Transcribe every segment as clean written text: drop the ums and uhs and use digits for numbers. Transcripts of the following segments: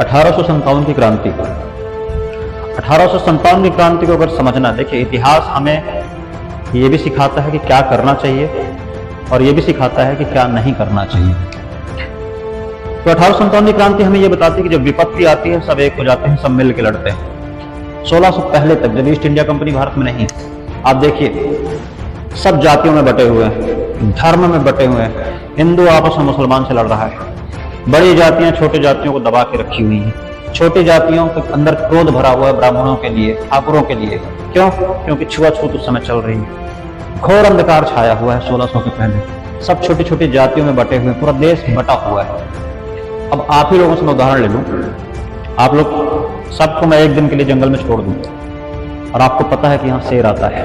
1857 की क्रांति। 1857 की क्रांति को अगर समझना, देखिए इतिहास हमें ये भी सिखाता है कि क्या करना चाहिए और ये भी सिखाता है कि क्या नहीं करना चाहिए। तो 1857 की क्रांति हमें ये बताती है कि जब विपत्ति आती है सब एक हो जाते हैं, सब मिल के लड़ते हैं। 1600 पहले तक, जब ईस्ट इंडिया कंपनी भारत में नहीं, आप देखिए सब जातियों में बटे हुए हैं, धर्म में बटे हुए हैं, हिंदू आपस में मुसलमान से लड़ रहा है, बड़ी जातियां छोटी जातियों को दबा के रखी हुई हैं, छोटी जातियों के अंदर क्रोध भरा हुआ है ब्राह्मणों के लिए, ठाकुरों के लिए। क्यों? क्योंकि छुआछूत उस समय चल रही है, घोर अंधकार छाया हुआ है 1600 के पहले, सब छोटी छोटी जातियों में बटे हुए, पूरा देश बटा हुआ है। अब आप ही लोगों से मैं उदाहरण ले लूं, आप लोग सबको मैं एक दिन के लिए जंगल में छोड़ दूं और आपको पता है कि यहाँ शेर आता है।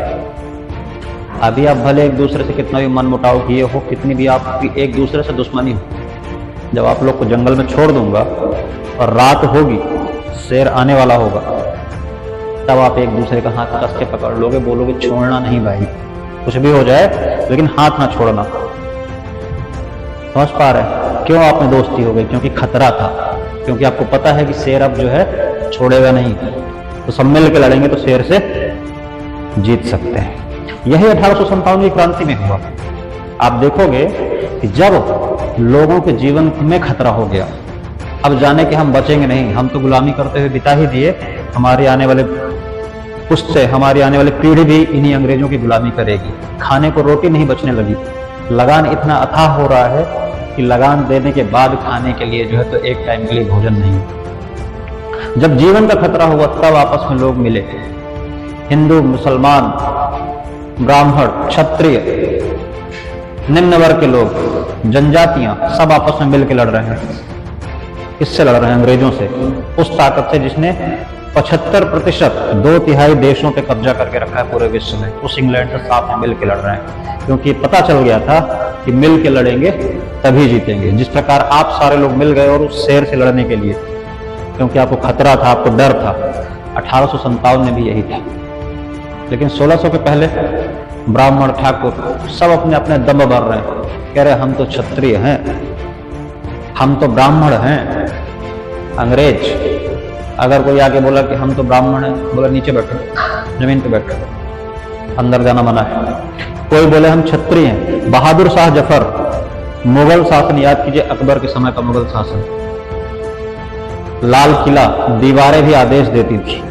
अभी आप भले एक दूसरे से कितना भी मन मुटाव किए हो, कितनी भी आपकी एक दूसरे से दुश्मनी हो, जब आप लोग को जंगल में छोड़ दूंगा और रात होगी, शेर आने वाला होगा, तब आप एक दूसरे का हाथ कस के पकड़ लोगे, बोलोगे छोड़ना नहीं भाई, कुछ भी हो जाए लेकिन हाथ ना छोड़ना। समझ पा रहे हैं क्यों आप में दोस्ती हो गई? क्योंकि खतरा था, क्योंकि आपको पता है कि शेर अब जो है छोड़ेगा नहीं, तो सब मिल के लड़ेंगे तो शेर से जीत सकते हैं। यही 1857 की क्रांति में हुआ। आप देखोगे कि जब लोगों के जीवन में खतरा हो गया, अब जाने कि हम बचेंगे नहीं, हम तो गुलामी करते हुए बिता ही दिए, हमारे आने वाले पुश्त, हमारी आने वाली पीढ़ी भी इन्हीं अंग्रेजों की गुलामी करेगी। खाने को रोटी नहीं बचने लगी, लगान इतना अथाह हो रहा है कि लगान देने के बाद खाने के लिए जो है तो एक टाइम के लिए भोजन नहीं। जब जीवन का खतरा हुआ तब आपस में लोग मिले, हिंदू, मुसलमान, ब्राह्मण, क्षत्रिय, निम्न वर्ग के लोग, जनजातियां, सब आपस में मिलकर लड़ रहे हैं। किससे लड़ रहे हैं? अंग्रेजों से, उस ताकत से जिसने 75%, 2/3 देशों पे कब्जा करके रखा है पूरे विश्व में। उस इंग्लैंड से साथ में मिलकर लड़ रहे हैं, क्योंकि पता चल गया था कि मिल के लड़ेंगे तभी जीतेंगे। जिस प्रकार आप सारे लोग मिल गए और उस शेर से लड़ने के लिए, क्योंकि आपको खतरा था, आपको डर था। 1857 में भी यही था। लेकिन 1600 के पहले ब्राह्मण, ठाकुर सब अपने अपने दम भर रहे हैं, कह रहे हम तो क्षत्रिय हैं, हम तो ब्राह्मण हैं। अंग्रेज अगर कोई आके बोला कि हम तो ब्राह्मण हैं, बोला नीचे बैठो, जमीन पे बैठो, अंदर जाना मना है। कोई बोले हम क्षत्रिय हैं। बहादुर शाह जफर, मुगल शासन याद कीजिए, अकबर के समय का मुगल शासन, लाल किला, दीवारें भी आदेश देती थी।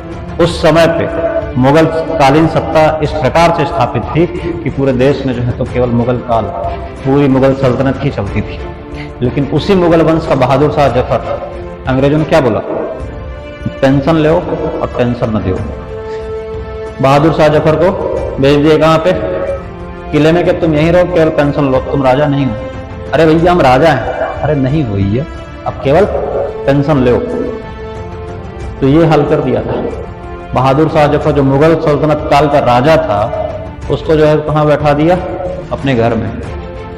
उस समय पे मुगल कालीन सत्ता इस प्रकार से स्थापित थी कि पूरे देश में जो है तो केवल मुगल काल, पूरी मुगल सल्तनत ही चलती थी। लेकिन उसी मुगल वंश का बहादुर शाह जफर, अंग्रेजों ने क्या बोला? पेंशन लो और टेंशन न दो। बहादुर शाह जफर को भेज दिए कहां पे? किले में, कि तुम यहीं रहो, केवल पेंशन लो, तुम राजा नहीं हो। अरे भैया हम राजा हैं। अरे नहीं हुई है, अब केवल पेंशन लो। तो ये हल कर दिया था। बहादुर शाह जफर जो मुगल सल्तनत काल का राजा था, उसको जो है कहाँ बैठा दिया? अपने घर में।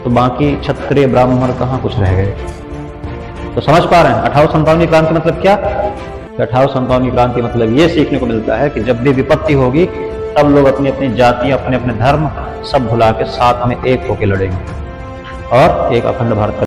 तो बाकी क्षत्रिय, ब्राह्मण कहाँ कुछ रह गए। तो समझ पा रहे हैं 1857 की क्रांति मतलब क्या? 1857 की क्रांति मतलब ये सीखने को मिलता है कि जब भी विपत्ति होगी तब लोग अपनी अपनी जाति, अपने अपने धर्म सब भुला के साथ में एक होकर लड़ेंगे और एक अखंड भारत